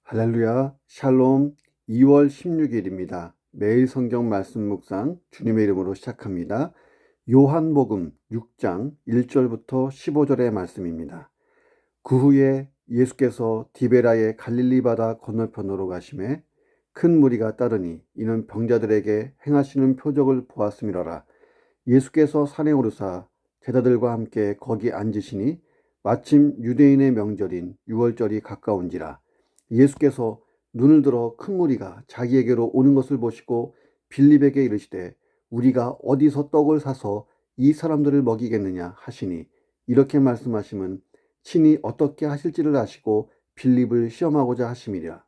할렐루야, 샬롬. 2월 16일입니다. 매일 성경 말씀 묵상 주님의 이름으로 시작합니다. 요한복음 6장 1절부터 15절의 말씀입니다. 그 후에 예수께서 디베라의 갈릴리 바다 건너편으로 가심에 큰 무리가 따르니 이는 병자들에게 행하시는 표적을 보았음이로라. 예수께서 산에 오르사 제자들과 함께 거기 앉으시니 마침 유대인의 명절인 유월절이 가까운지라. 예수께서 눈을 들어 큰 무리가 자기에게로 오는 것을 보시고 빌립에게 이르시되 우리가 어디서 떡을 사서 이 사람들을 먹이겠느냐 하시니, 이렇게 말씀하심은 친히 어떻게 하실지를 아시고 빌립을 시험하고자 하심이라.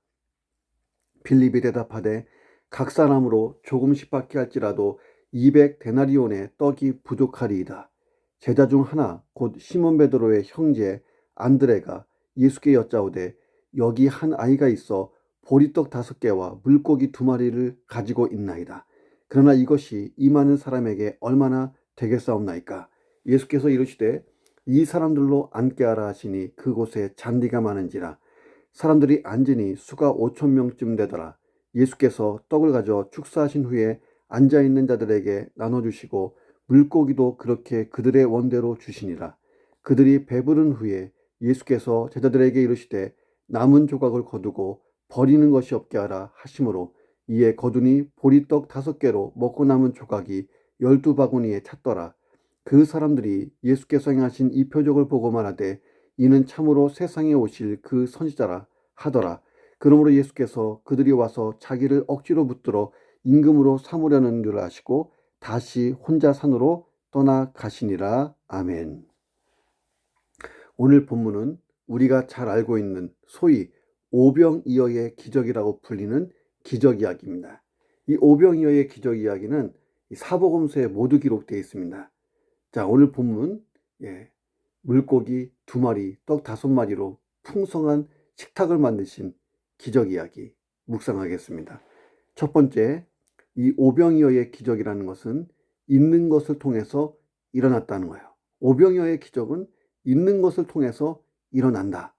빌립이 대답하되 각 사람으로 조금씩밖에 할지라도 200데나리온의 떡이 부족하리이다. 제자 중 하나 곧 시몬 베드로의 형제 안드레가 예수께 여짜오되 여기 한 아이가 있어 보리떡 5개와 물고기 2마리를 가지고 있나이다. 그러나 이것이 이 많은 사람에게 얼마나 되겠사옵나이까? 예수께서 이르시되 이 사람들로 앉게 하라 하시니 그곳에 잔디가 많은지라. 사람들이 앉으니 수가 5,000명쯤 되더라. 예수께서 떡을 가져 축사하신 후에 앉아있는 자들에게 나눠주시고 물고기도 그렇게 그들의 원대로 주시니라. 그들이 배부른 후에 예수께서 제자들에게 이르시되 남은 조각을 거두고 버리는 것이 없게 하라 하심으로, 이에 거두니 보리떡 5개로 먹고 남은 조각이 12바구니에 찼더라. 그 사람들이 예수께서 행하신 이 표적을 보고 말하되 이는 참으로 세상에 오실 그 선지자라 하더라. 그러므로 예수께서 그들이 와서 자기를 억지로 붙들어 임금으로 삼으려는 줄 아시고 다시 혼자 산으로 떠나가시니라. 아멘. 오늘 본문은 우리가 잘 알고 있는 소위 오병이어의 기적이라고 불리는 기적 이야기입니다. 이 오병이어의 기적 이야기는 사복음서에 모두 기록되어 있습니다. 자, 오늘 본문, 물고기 2마리, 떡 5마리로 풍성한 식탁을 만드신 기적 이야기 묵상하겠습니다. 첫 번째, 이 오병이어의 기적이라는 것은 있는 것을 통해서 일어났다는 거예요. 오병이어의 기적은 있는 것을 통해서 일어난다.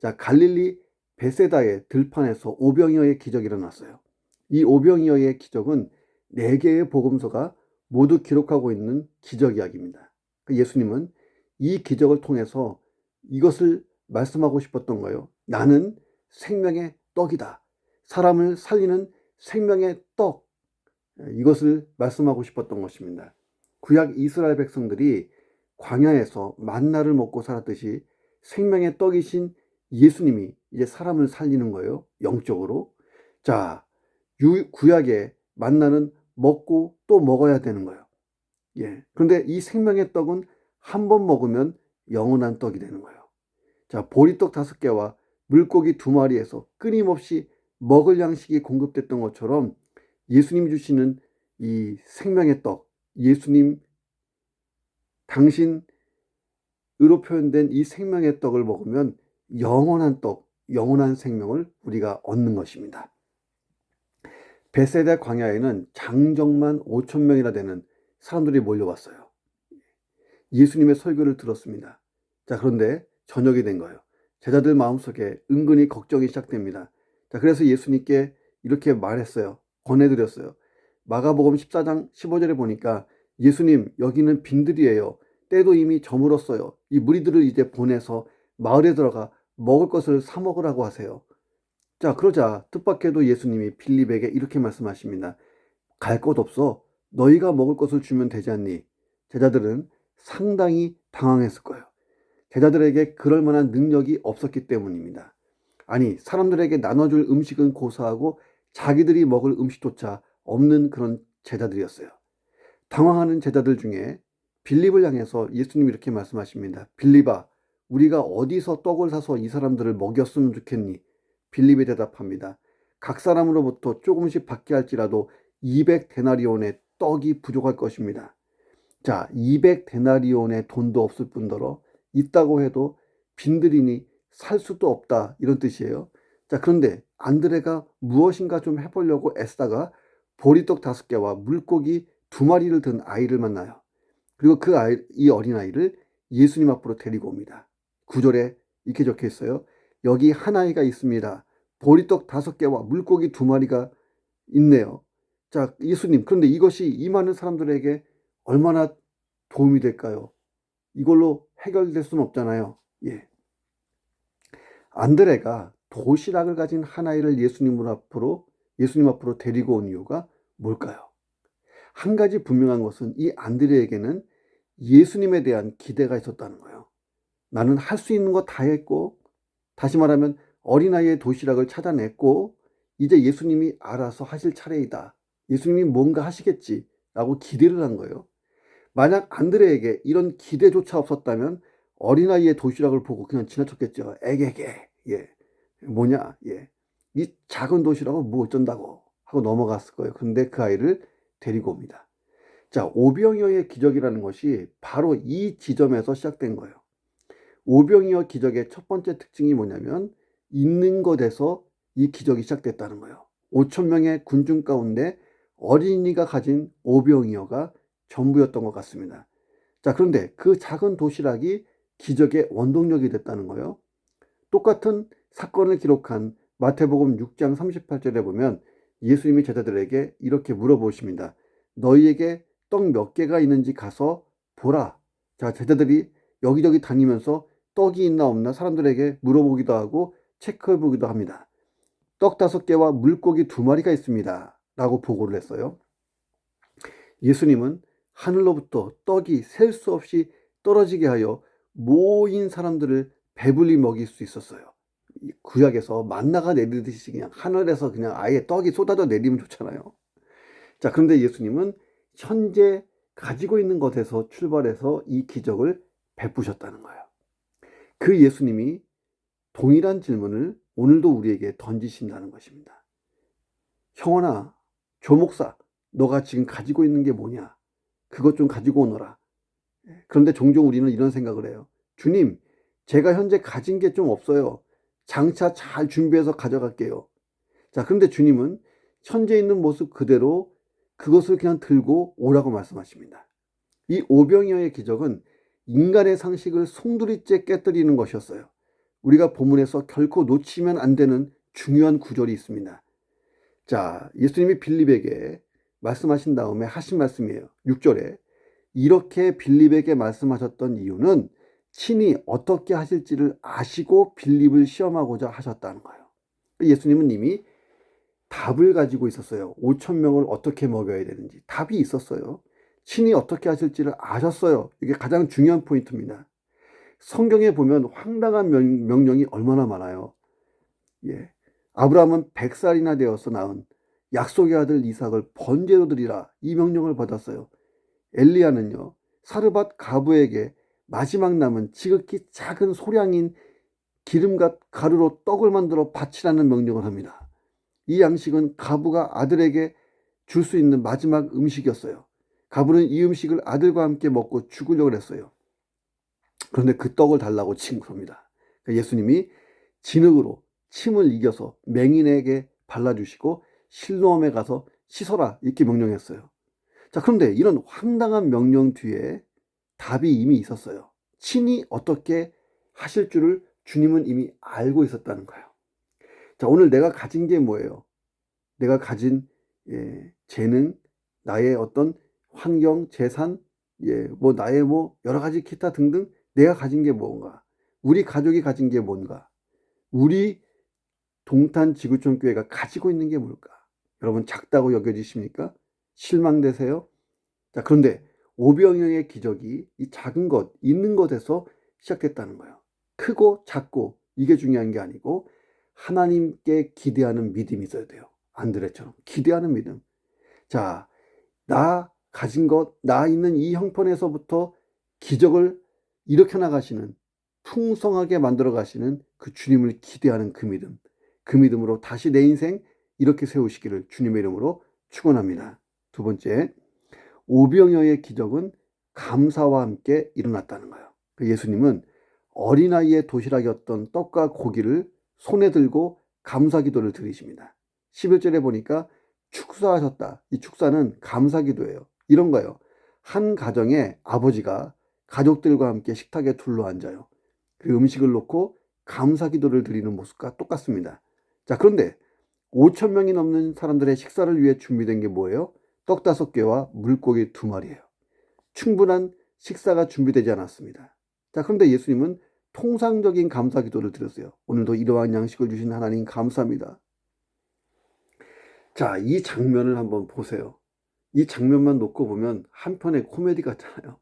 자, 갈릴리 베세다의 들판에서 오병이어의 기적이 일어났어요. 이 오병이어의 기적은 4개의 복음서가 모두 기록하고 있는 기적 이야기입니다. 예수님은 이 기적을 통해서 이것을 말씀하고 싶었던 거예요. 나는 생명의 떡이다. 사람을 살리는 생명의 떡. 이것을 말씀하고 싶었던 것입니다. 구약 이스라엘 백성들이 광야에서 만나를 먹고 살았듯이 생명의 떡이신 예수님이 이제 사람을 살리는 거예요. 영적으로. 자, 구약의 만나는 먹고 또 먹어야 되는 거예요. 그런데 이 생명의 떡은 한 번 먹으면 영원한 떡이 되는 거예요. 자, 보리떡 5개와 물고기 2마리에서 끊임없이 먹을 양식이 공급됐던 것처럼 예수님 주시는 이 생명의 떡, 예수님 당신으로 표현된 이 생명의 떡을 먹으면 영원한 떡, 영원한 생명을 우리가 얻는 것입니다. 베세다 광야에는 장정만 5,000명이나 되는 사람들이 몰려왔어요. 예수님의 설교를 들었습니다. 자, 그런데 저녁이 된 거예요. 제자들 마음속에 은근히 걱정이 시작됩니다. 자, 그래서 예수님께 이렇게 말했어요. 권해드렸어요. 마가복음 14장 15절에 보니까 예수님, 여기는 빈들이에요. 때도 이미 저물었어요. 이 무리들을 이제 보내서 마을에 들어가 먹을 것을 사 먹으라고 하세요. 자, 그러자 뜻밖에도 예수님이 빌립에게 이렇게 말씀하십니다. 갈 곳 없어. 너희가 먹을 것을 주면 되지 않니? 제자들은 상당히 당황했을 거예요. 제자들에게 그럴 만한 능력이 없었기 때문입니다. 아니, 사람들에게 나눠줄 음식은 고사하고 자기들이 먹을 음식조차 없는 그런 제자들이었어요. 당황하는 제자들 중에 빌립을 향해서 예수님이 이렇게 말씀하십니다. 빌립아, 우리가 어디서 떡을 사서 이 사람들을 먹였으면 좋겠니? 빌립이 대답합니다. 각 사람으로부터 조금씩 받게 할지라도 200데나리온의 떡이 부족할 것입니다. 자, 200데나리온의 돈도 없을 뿐더러 있다고 해도 빈들이니 살 수도 없다, 이런 뜻이에요. 자, 그런데 안드레가 무엇인가 좀 해보려고 애쓰다가 보리떡 5개와 물고기 2마리를 든 아이를 만나요. 그리고 이 어린아이를 예수님 앞으로 데리고 옵니다. 9절에 이렇게 적혀 있어요. 여기 한 아이가 있습니다. 보리떡 5개와 물고기 2마리가 있네요. 자, 예수님, 그런데 이것이 이 많은 사람들에게 얼마나 도움이 될까요? 이걸로 해결될 수는 없잖아요. 예. 안드레가 도시락을 가진 한 아이를 예수님 앞으로 데리고 온 이유가 뭘까요? 한 가지 분명한 것은 이 안드레에게는 예수님에 대한 기대가 있었다는 거예요. 나는 할 수 있는 거 다 했고, 다시 말하면 어린아이의 도시락을 찾아냈고, 이제 예수님이 알아서 하실 차례이다. 예수님이 뭔가 하시겠지 라고 기대를 한 거예요. 만약 안드레에게 이런 기대조차 없었다면 어린아이의 도시락을 보고 그냥 지나쳤겠죠. 에게게, 예, 뭐냐, 예, 이 작은 도시락은 뭐 어쩐다고 하고 넘어갔을 거예요. 근데 그 아이를 데리고 옵니다. 자, 오병이어의 기적이라는 것이 바로 이 지점에서 시작된 거예요. 오병이어 기적의 첫 번째 특징이 뭐냐면 있는 것에서 이 기적이 시작됐다는 거예요. 5천 명의 군중 가운데 어린이가 가진 오병이어가 전부였던 것 같습니다. 자, 그런데 그 작은 도시락이 기적의 원동력이 됐다는 거예요. 똑같은 사건을 기록한 마태복음 6장 38절에 보면 예수님이 제자들에게 이렇게 물어보십니다. 너희에게 떡 몇 개가 있는지 가서 보라. 자, 제자들이 여기저기 다니면서 떡이 있나 없나 사람들에게 물어보기도 하고 체크해 보기도 합니다. 떡 5개와 물고기 2마리가 있습니다. 라고 보고를 했어요. 예수님은 하늘로부터 떡이 셀 수 없이 떨어지게 하여 모인 사람들을 배불리 먹일 수 있었어요. 구약에서 만나가 내리듯이 그냥 하늘에서 그냥 아예 떡이 쏟아져 내리면 좋잖아요. 자, 그런데 예수님은 현재 가지고 있는 것에서 출발해서 이 기적을 베푸셨다는 거예요. 그 예수님이 동일한 질문을 오늘도 우리에게 던지신다는 것입니다. 형원아, 조목사, 너가 지금 가지고 있는 게 뭐냐? 그것 좀 가지고 오너라. 그런데 종종 우리는 이런 생각을 해요. 주님, 제가 현재 가진 게 좀 없어요. 장차 잘 준비해서 가져갈게요. 자, 그런데 주님은 현재 있는 모습 그대로 그것을 그냥 들고 오라고 말씀하십니다. 이 오병이어의 기적은 인간의 상식을 송두리째 깨뜨리는 것이었어요. 우리가 본문에서 결코 놓치면 안 되는 중요한 구절이 있습니다. 자, 예수님이 빌립에게 말씀하신 다음에 하신 말씀이에요. 6절에 이렇게 빌립에게 말씀하셨던 이유는 친히 어떻게 하실지를 아시고 빌립을 시험하고자 하셨다는 거예요. 예수님은 이미 답을 가지고 있었어요. 5천 명을 어떻게 먹여야 되는지 답이 있었어요. 친히 어떻게 하실지를 아셨어요. 이게 가장 중요한 포인트입니다. 성경에 보면 황당한 명령이 얼마나 많아요. 예, 아브라함은 100살이나 되어서 낳은 약속의 아들 이삭을 번제로 드리라 이 명령을 받았어요. 엘리야는요, 사르밧 가부에게 마지막 남은 지극히 작은 소량인 기름과 가루로 떡을 만들어 바치라는 명령을 합니다. 이 양식은 가부가 아들에게 줄 수 있는 마지막 음식이었어요. 가부는 이 음식을 아들과 함께 먹고 죽으려고 했어요. 그런데 그 떡을 달라고 친구합니다. 예수님이 진흙으로 침을 이겨서 맹인에게 발라주시고 실로암에 가서 씻어라 이렇게 명령했어요. 자, 그런데 이런 황당한 명령 뒤에 답이 이미 있었어요. 친히 어떻게 하실 줄을 주님은 이미 알고 있었다는 거예요. 자, 오늘 내가 가진 게 뭐예요? 내가 가진 재능, 나의 어떤 환경, 재산, 뭐 나의 뭐 여러 가지 기타 등등 내가 가진 게 뭔가? 우리 가족이 가진 게 뭔가? 우리 동탄 지구촌 교회가 가지고 있는 게 뭘까? 여러분 작다고 여겨지십니까? 실망되세요? 자, 그런데 오병이어의 기적이 이 작은 것, 있는 것에서 시작됐다는 거예요. 크고 작고 이게 중요한 게 아니고 하나님께 기대하는 믿음이 있어야 돼요. 안드레처럼 기대하는 믿음. 자, 나 가진 것, 나 있는 이 형편에서부터 기적을 일으켜 나가시는, 풍성하게 만들어 가시는 그 주님을 기대하는 그 믿음. 그 믿음으로 다시 내 인생 이렇게 세우시기를 주님의 이름으로 축원합니다. 두 번째, 오병이어의 기적은 감사와 함께 일어났다는 거예요. 예수님은 어린아이의 도시락이었던 떡과 고기를 손에 들고 감사 기도를 드리십니다. 11절에 보니까 축사하셨다. 이 축사는 감사 기도예요. 이런 거예요. 한 가정에 아버지가 가족들과 함께 식탁에 둘러앉아요. 그 음식을 놓고 감사 기도를 드리는 모습과 똑같습니다. 자, 그런데 5천 명이 넘는 사람들의 식사를 위해 준비된 게 뭐예요? 떡 5개와 물고기 2마리예요. 충분한 식사가 준비되지 않았습니다. 자, 그런데 예수님은 통상적인 감사 기도를 드렸어요. 오늘도 이러한 양식을 주신 하나님 감사합니다. 자, 이 장면을 한번 보세요. 이 장면만 놓고 보면 한편의 코미디 같잖아요.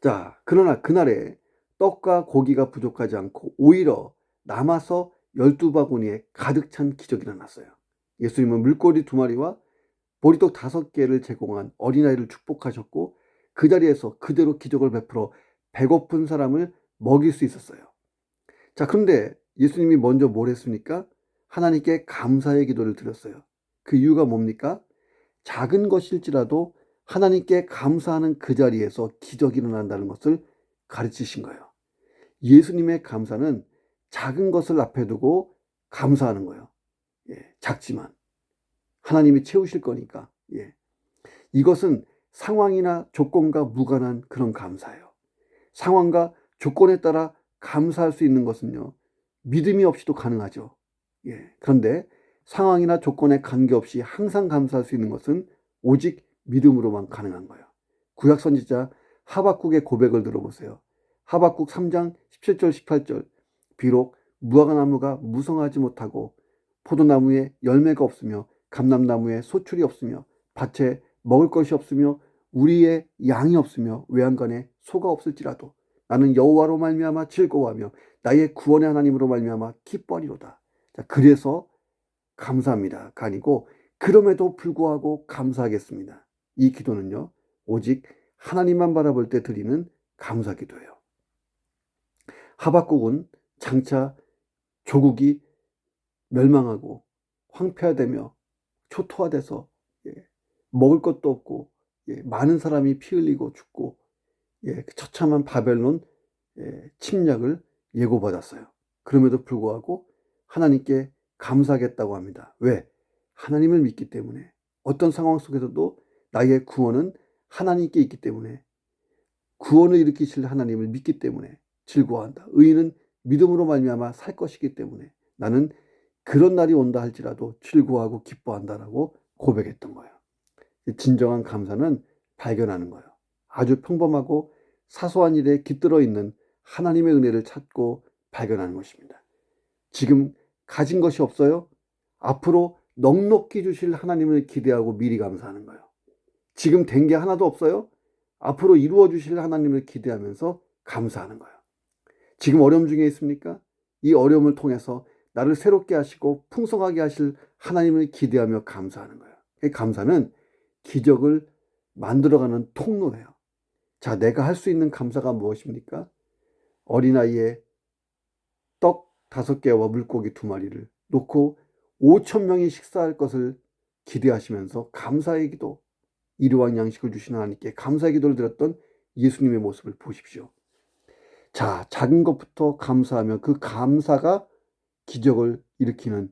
자, 그러나 그날에 떡과 고기가 부족하지 않고 오히려 남아서 12바구니에 가득 찬 기적이 일어났어요. 예수님은 물고기 2마리와 보리떡 5개를 제공한 어린아이를 축복하셨고 그 자리에서 그대로 기적을 베풀어 배고픈 사람을 먹일 수 있었어요. 자, 그런데 예수님이 먼저 뭘 했습니까? 하나님께 감사의 기도를 드렸어요. 그 이유가 뭡니까? 작은 것일지라도 하나님께 감사하는 그 자리에서 기적이 일어난다는 것을 가르치신 거예요. 예수님의 감사는 작은 것을 앞에 두고 감사하는 거예요. 작지만 하나님이 채우실 거니까. 이것은 상황이나 조건과 무관한 그런 감사예요. 상황과 조건에 따라 감사할 수 있는 것은요, 믿음이 없이도 가능하죠. 그런데 상황이나 조건에 관계없이 항상 감사할 수 있는 것은 오직 믿음으로만 가능한 거예요. 구약 선지자 하박국의 고백을 들어보세요. 하박국 3장 17절 18절. 비록 무화과나무가 무성하지 못하고 포도나무에 열매가 없으며 감람나무에 소출이 없으며 밭에 먹을 것이 없으며 우리의 양이 없으며 외양간에 소가 없을지라도 나는 여호와로 말미암아 즐거워하며 나의 구원의 하나님으로 말미암아 기뻐하리로다. 자, 그래서 감사합니다가 아니고 그럼에도 불구하고 감사하겠습니다. 이 기도는요, 오직 하나님만 바라볼 때 드리는 감사 기도예요. 하박국은 장차 조국이 멸망하고 황폐화되며 초토화돼서 먹을 것도 없고 많은 사람이 피 흘리고 죽고 처참한 바벨론 침략을 예고받았어요. 그럼에도 불구하고 하나님께 감사하겠다고 합니다. 왜? 하나님을 믿기 때문에. 어떤 상황 속에서도 나의 구원은 하나님께 있기 때문에, 구원을 일으키실 하나님을 믿기 때문에 즐거워한다. 의인은 믿음으로 말미암아 살 것이기 때문에 나는 그런 날이 온다 할지라도 즐거워하고 기뻐한다라고 고백했던 거예요. 진정한 감사는 발견하는 거예요. 아주 평범하고 사소한 일에 깃들어 있는 하나님의 은혜를 찾고 발견하는 것입니다. 지금 가진 것이 없어요? 앞으로 넉넉히 주실 하나님을 기대하고 미리 감사하는 거예요. 지금 된 게 하나도 없어요? 앞으로 이루어 주실 하나님을 기대하면서 감사하는 거예요. 지금 어려움 중에 있습니까? 이 어려움을 통해서 나를 새롭게 하시고 풍성하게 하실 하나님을 기대하며 감사하는 거예요. 감사는 기적을 만들어가는 통로예요. 자, 내가 할 수 있는 감사가 무엇입니까? 어린아이의 떡 5개와 물고기 2마리를 놓고 5천 명이 식사할 것을 기대하시면서 감사의 기도, 이러한 양식을 주신 하나님께 감사의 기도를 드렸던 예수님의 모습을 보십시오. 자, 작은 것부터 감사하며 그 감사가 기적을 일으키는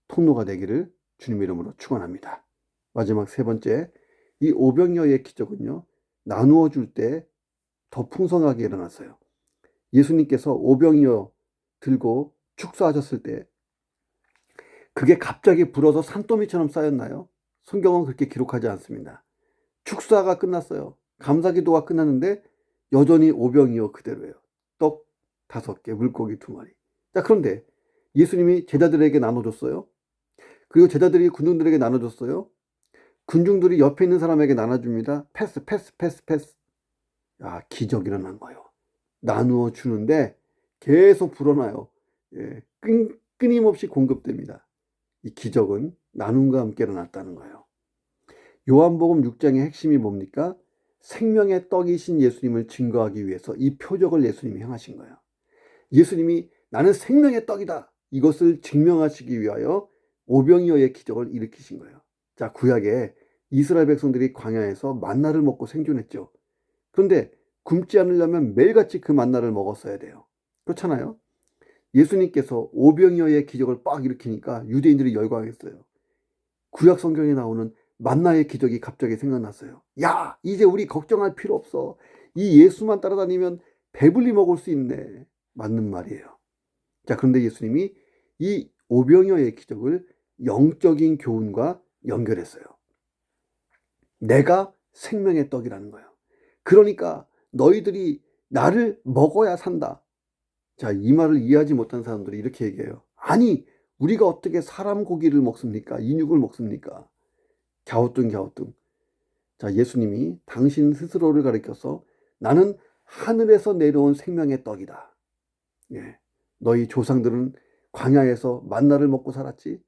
통로가 되기를 주님의 이름으로 축원합니다. 마지막 3번째, 이 오병이어의 기적은요, 나누어 줄 때 더 풍성하게 일어났어요. 예수님께서 오병이어 들고 축사하셨을 때 그게 갑자기 불어서 산더미처럼 쌓였나요? 성경은 그렇게 기록하지 않습니다. 축사가 끝났어요. 감사기도가 끝났는데 여전히 오병이어 그대로예요. 떡 5개, 물고기 2마리. 자, 그런데 예수님이 제자들에게 나눠줬어요. 그리고 제자들이 군중들에게 나눠줬어요. 군중들이 옆에 있는 사람에게 나눠줍니다. 패스. 기적이 일어난 거예요. 나누어 주는데 계속 불어나요. 끊임없이 공급됩니다. 이 기적은 나눔과 함께 일어났다는 거예요. 요한복음 6장의 핵심이 뭡니까? 생명의 떡이신 예수님을 증거하기 위해서 이 표적을 예수님이 행하신 거예요. 예수님이 나는 생명의 떡이다, 이것을 증명하시기 위하여 오병이어의 기적을 일으키신 거예요. 자, 구약에 이스라엘 백성들이 광야에서 만나를 먹고 생존했죠. 그런데 굶지 않으려면 매일같이 그 만나를 먹었어야 돼요. 그렇잖아요. 예수님께서 오병이어의 기적을 빡 일으키니까 유대인들이 열광했어요. 구약 성경에 나오는 만나의 기적이 갑자기 생각났어요. 야, 이제 우리 걱정할 필요 없어. 이 예수만 따라다니면 배불리 먹을 수 있네. 맞는 말이에요. 자, 그런데 예수님이 이 오병이어의 기적을 영적인 교훈과 연결했어요. 내가 생명의 떡이라는 거예요. 그러니까 너희들이 나를 먹어야 산다. 자, 이 말을 이해하지 못한 사람들이 이렇게 얘기해요. 아니, 우리가 어떻게 사람 고기를 먹습니까? 인육을 먹습니까? 갸우뚱. 자, 예수님이 당신 스스로를 가리켜서 나는 하늘에서 내려온 생명의 떡이다. 예. 너희 조상들은 광야에서 만나를 먹고 살았지.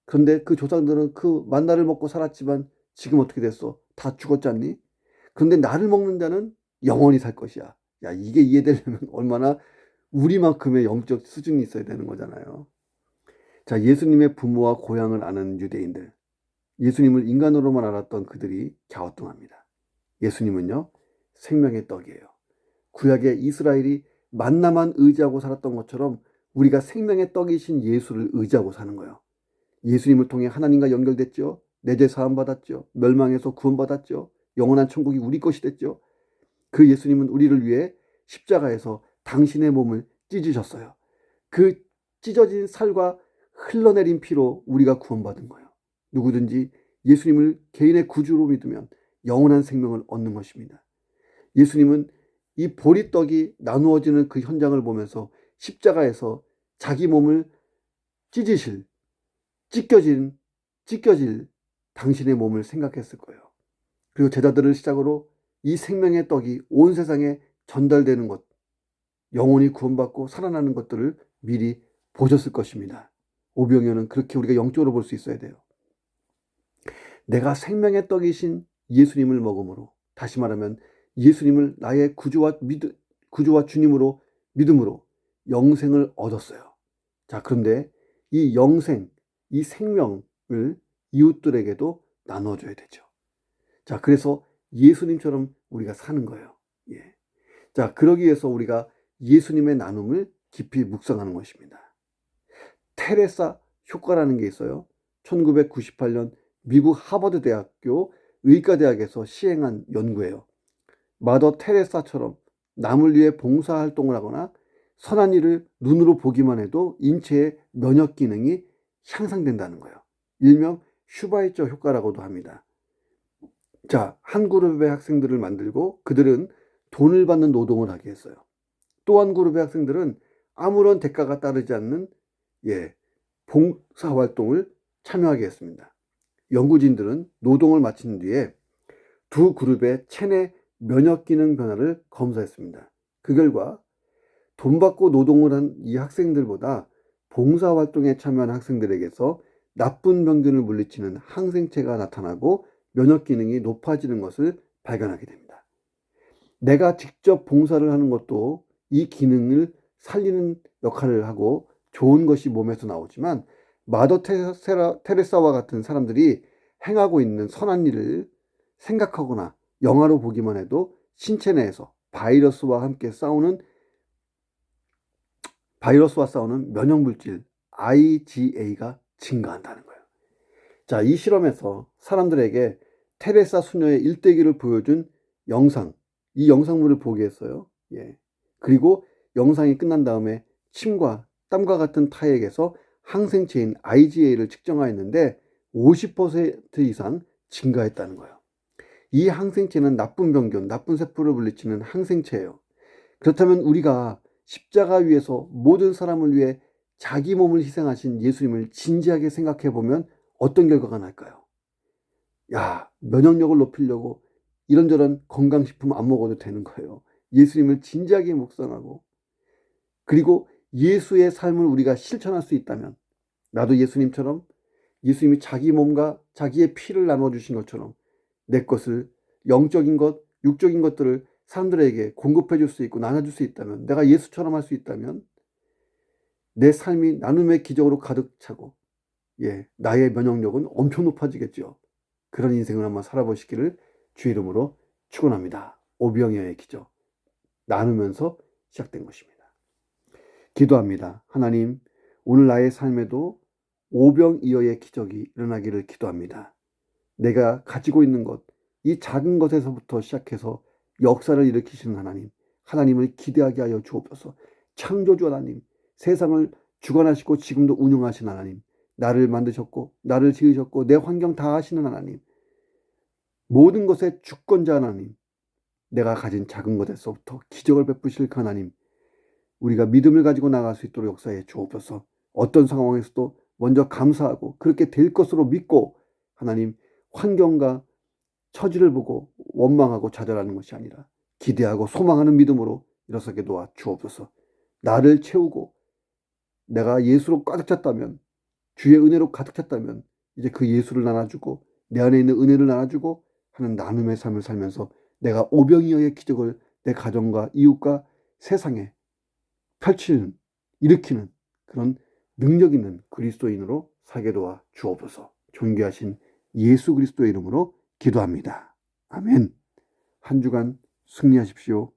그런데 그 조상들은 그 만나를 먹고 살았지만 지금 어떻게 됐어? 다 죽었지 않니? 그런데 나를 먹는 자는 영원히 살 것이야. 야, 이게 이해되려면 얼마나 우리만큼의 영적 수준이 있어야 되는 거잖아요. 자, 예수님의 부모와 고향을 아는 유대인들, 예수님을 인간으로만 알았던 그들이 갸우뚱합니다. 예수님은요, 생명의 떡이에요. 구약의 이스라엘이 만나만 의지하고 살았던 것처럼 우리가 생명의 떡이신 예수를 의지하고 사는 거예요. 예수님을 통해 하나님과 연결됐죠. 내 죄 사함 받았죠. 멸망에서 구원받았죠. 영원한 천국이 우리 것이 됐죠. 그 예수님은 우리를 위해 십자가에서 당신의 몸을 찢으셨어요. 그 찢어진 살과 흘러내린 피로 우리가 구원받은 거예요. 누구든지 예수님을 개인의 구주로 믿으면 영원한 생명을 얻는 것입니다. 예수님은 이 보리떡이 나누어지는 그 현장을 보면서 십자가에서 자기 몸을 찢겨질 당신의 몸을 생각했을 거예요. 그리고 제자들을 시작으로 이 생명의 떡이 온 세상에 전달되는 것, 영혼이 구원받고 살아나는 것들을 미리 보셨을 것입니다. 오병이어는 그렇게 우리가 영적으로 볼 수 있어야 돼요. 내가 생명의 떡이신 예수님을 먹음으로, 다시 말하면 예수님을 나의 구주와 주님으로 믿음으로 영생을 얻었어요. 자, 그런데 이 영생, 이 생명을 이웃들에게도 나눠줘야 되죠. 자, 그래서 예수님처럼 우리가 사는 거예요. 예. 자, 그러기 위해서 우리가 예수님의 나눔을 깊이 묵상하는 것입니다. 테레사 효과라는 게 있어요. 1998년 미국 하버드 대학교 의과대학에서 시행한 연구예요. 마더 테레사처럼 남을 위해 봉사활동을 하거나 선한 일을 눈으로 보기만 해도 인체의 면역 기능이 향상된다는 거예요. 일명 슈바이처 효과라고도 합니다. 자, 한 그룹의 학생들을 만들고 그들은 돈을 받는 노동을 하게 했어요. 또 한 그룹의 학생들은 아무런 대가가 따르지 않는 봉사활동을 참여하게 했습니다. 연구진들은 노동을 마친 뒤에 두 그룹의 체내 면역 기능 변화를 검사했습니다. 그 결과 돈 받고 노동을 한 이 학생들보다 봉사활동에 참여한 학생들에게서 나쁜 병균을 물리치는 항생체가 나타나고 면역 기능이 높아지는 것을 발견하게 됩니다. 내가 직접 봉사를 하는 것도 이 기능을 살리는 역할을 하고 좋은 것이 몸에서 나오지만 마더 테레사와 같은 사람들이 행하고 있는 선한 일을 생각하거나 영화로 보기만 해도 신체 내에서 바이러스와 싸우는 면역물질 IgA가 증가한다는 거예요. 자, 이 실험에서 사람들에게 테레사 수녀의 일대기를 보여준 영상, 이 영상물을 보게 했어요. 그리고 영상이 끝난 다음에 침과 땀과 같은 타액에서 항생체인 IgA를 측정하였는데 50% 이상 증가했다는 거예요. 이 항생체는 나쁜 병균, 나쁜 세포를 물리치는 항생체예요. 그렇다면 우리가 십자가 위에서 모든 사람을 위해 자기 몸을 희생하신 예수님을 진지하게 생각해 보면 어떤 결과가 날까요? 야, 면역력을 높이려고 이런저런 건강식품 안 먹어도 되는 거예요. 예수님을 진지하게 묵상하고 그리고 예수의 삶을 우리가 실천할 수 있다면 나도 예수님처럼 예수님이 자기 몸과 자기의 피를 나눠주신 것처럼 내 것을 영적인 것, 육적인 것들을 사람들에게 공급해 줄 수 있고 나눠줄 수 있다면 내가 예수처럼 할 수 있다면 내 삶이 나눔의 기적으로 가득 차고 나의 면역력은 엄청 높아지겠죠. 그런 인생을 한번 살아보시기를 주의 이름으로 축원합니다. 오병이어의 기적, 나누면서 시작된 것입니다. 기도합니다. 하나님, 오늘 나의 삶에도 오병이어의 기적이 일어나기를 기도합니다. 내가 가지고 있는 것, 이 작은 것에서부터 시작해서 역사를 일으키시는 하나님, 하나님을 기대하게 하여 주옵소서. 창조주 하나님, 세상을 주관하시고 지금도 운영하신 하나님, 나를 만드셨고 나를 지으셨고 내 환경 다 아시는 하나님, 모든 것의 주권자 하나님, 내가 가진 작은 것에서부터 기적을 베푸실 그 하나님, 우리가 믿음을 가지고 나갈 수 있도록 역사해 주옵소서. 어떤 상황에서도 먼저 감사하고 그렇게 될 것으로 믿고, 하나님, 환경과 처지를 보고 원망하고 좌절하는 것이 아니라 기대하고 소망하는 믿음으로 일어서게 도와 주옵소서. 나를 채우고 내가 예수로 가득 찼다면, 주의 은혜로 가득 찼다면 이제 그 예수를 나눠주고 내 안에 있는 은혜를 나눠주고 하는 나눔의 삶을 살면서 내가 오병이어의 기적을 내 가정과 이웃과 세상에 펼치는, 일으키는 그런 능력 있는 그리스도인으로 살게 도와 주옵소서. 존귀하신 예수 그리스도의 이름으로 기도합니다. 아멘. 한 주간 승리하십시오.